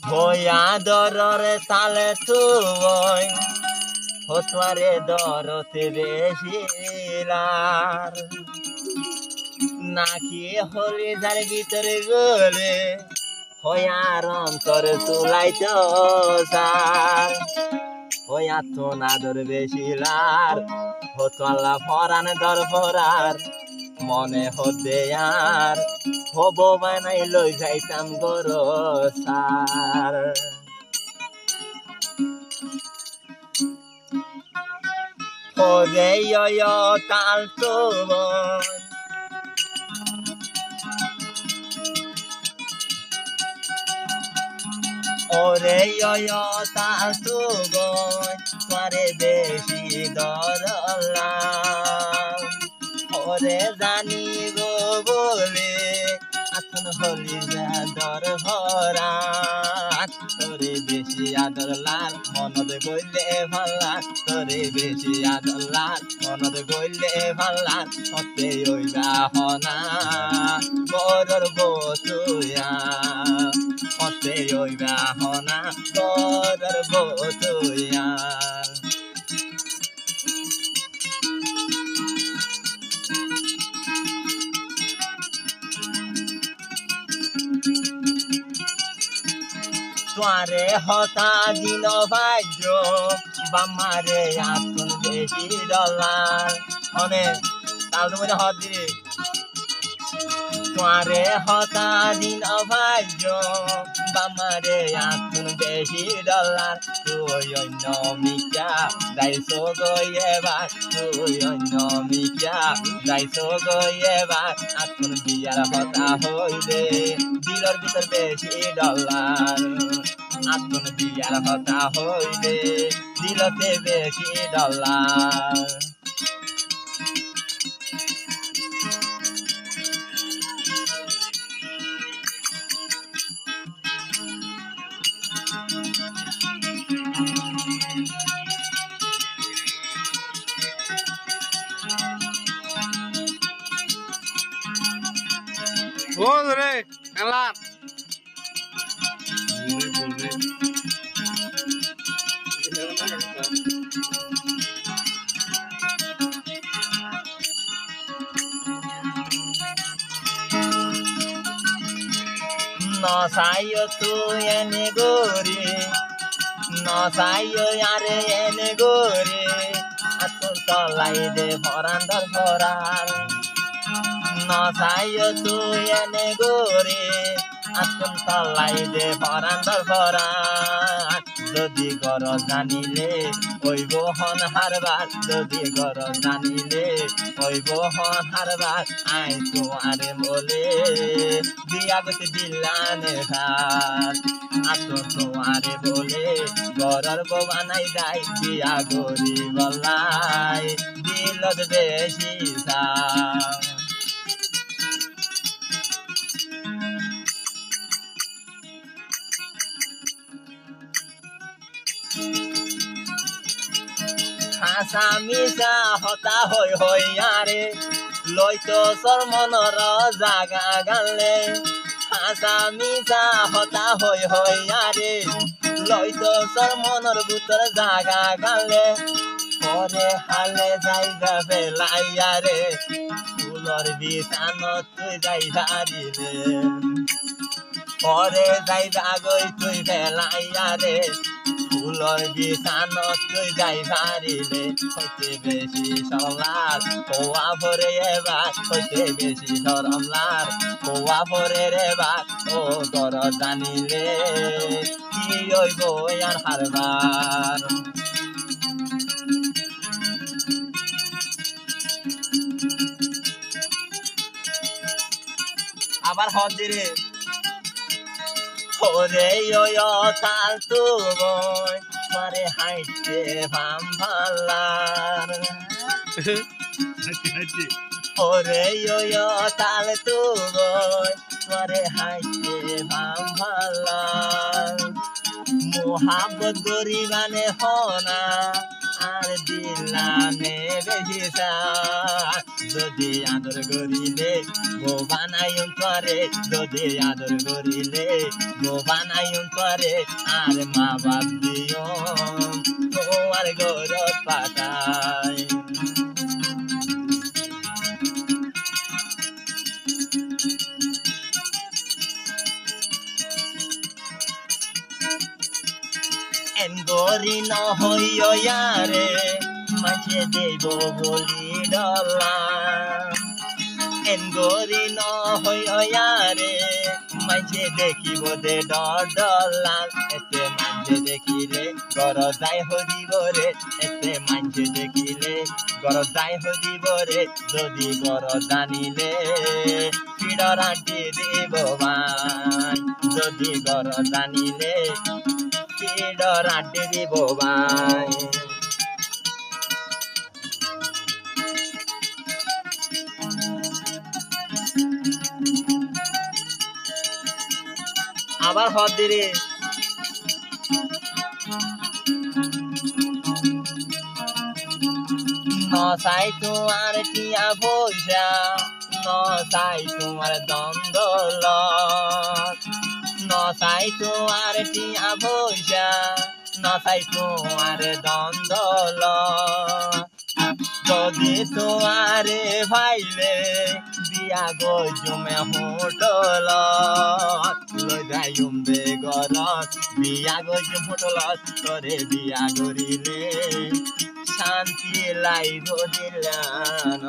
হইয়া দররে তালে তুই হতোয়ারে দরতে বেশিলার নাকি হলি যার ভিতরে গলে হইয়ার অন্তর তুলাইতো সার হইয়া তো নাদর বেশিলার হতোয়ালা ফরান দর ফরার মনে হতে আর হব বানাই লই যাইতাম গর সার ওরে তাল তো ওরে তাল তো তোরে বেশি দরলাম ওরে জানিব বলে এখন হলি দর ভরা তোরে বেশি আদর লাল মনত গইলে ভাল্লা তোরে বেশি আদর লাল মনত গইলে ভাল্লা হতে ওইবা হনা বরর বতুয়া হতে ওইবা হনা বরর বতুয়া তোরে হতা দিন ভাজ্য বামারে আতুন বেশি ডলার মানে তাল তো মনে হত দিরে তোরে হতা দিন ভাজ্য বামারে আতুন বেশি ডলার তুই অন্য মিকা যাইছো গইয়েবার তুই অন্য মিকা যাইছো গইয়েবার আতুন বিয়ার হতা হইলে দিলর ভিতর বেশি ডলার আতুন বিয়ার হতা হইলে দিলতে বেশি ডলার बोल रे कला নসাইও তুই এনে গোরে নসাইও আরে এনে গোরে আতুন তলাই দে ফরান্দর ফরার নসাইও তুই এনে গোরে আতুন তলাই দে ফরান্দর ফরার যদি গর জানিলে ওইব হন হারবার যদি গর জানিলে ওইব হন হারবার আই তো আরে বলে বিয়া গতি দিলানে ধার আতো তো আরে বলে গরর বানাই যাই বিয়া গরি বলাই দিলত বেশি সার হাসা মিশা হতা হই হই আরে লইতো সর মনর জাগা গালে হাসা মিশা হতা হই হই আরে লইতো সর মনর ভিতর জাগা গালে পরে হালে যাইবা বেলাইয়া রে ফুলর বিছানত তুই যাইবা দিলে পরে যাইবা গই তুই বেলাইয়া রে ফুলর বিছানত তুই যাইবা দিলে হইতে বেশি সরলার কোয়া ভরে এবার হইতে বেশি সরমলার কোয়া ভরে রেবার ও গর জানিলে কি হইব আর হারবার আবার হদ দিরে ওরে তাল তো বই তোরে হাইতে ভাম ভাল্লার ওরে তাল তো বই তোরে হাইতে ভাম ভাল্লার মোহাব্বত গরিবানে হনা আর দিলানে বেশি যদি আদর করিলে গো বানাইম তোরে যদি আদর করিলে গো বানাইম তোরে আর মা বাপ দিও তোমার গৌরব পাঠায় গরি ন হইয়ারে মাঝে দেব বলি ডলা গরি ন হইয়ারে মাঝে দেখিব দে ডলা এতে মাঝে দেখিলে গর যাই হরিব রে এতে মাঝে দেখিলে গর যাই হরিব রে যদি গর জানিলে পিড়রাটি দেব ভাই যদি গর জানিলে পিড়রাটি দিব ভাই আবার হদ দিরে নসাই তোমার টিয়া পয়সা নসাই তোমার দ্বন্দ্ব নসাই তোমার টিয়া পয়সা নসাই তোমার দ্বন্দ্ব যদি তোমারে ভাইলে বিয়া গো জমে হোটল লই যাইম দে গরত বিয়া গো জম হোটল তোরে বিয়া করিলে শান্তি লাইব দিলান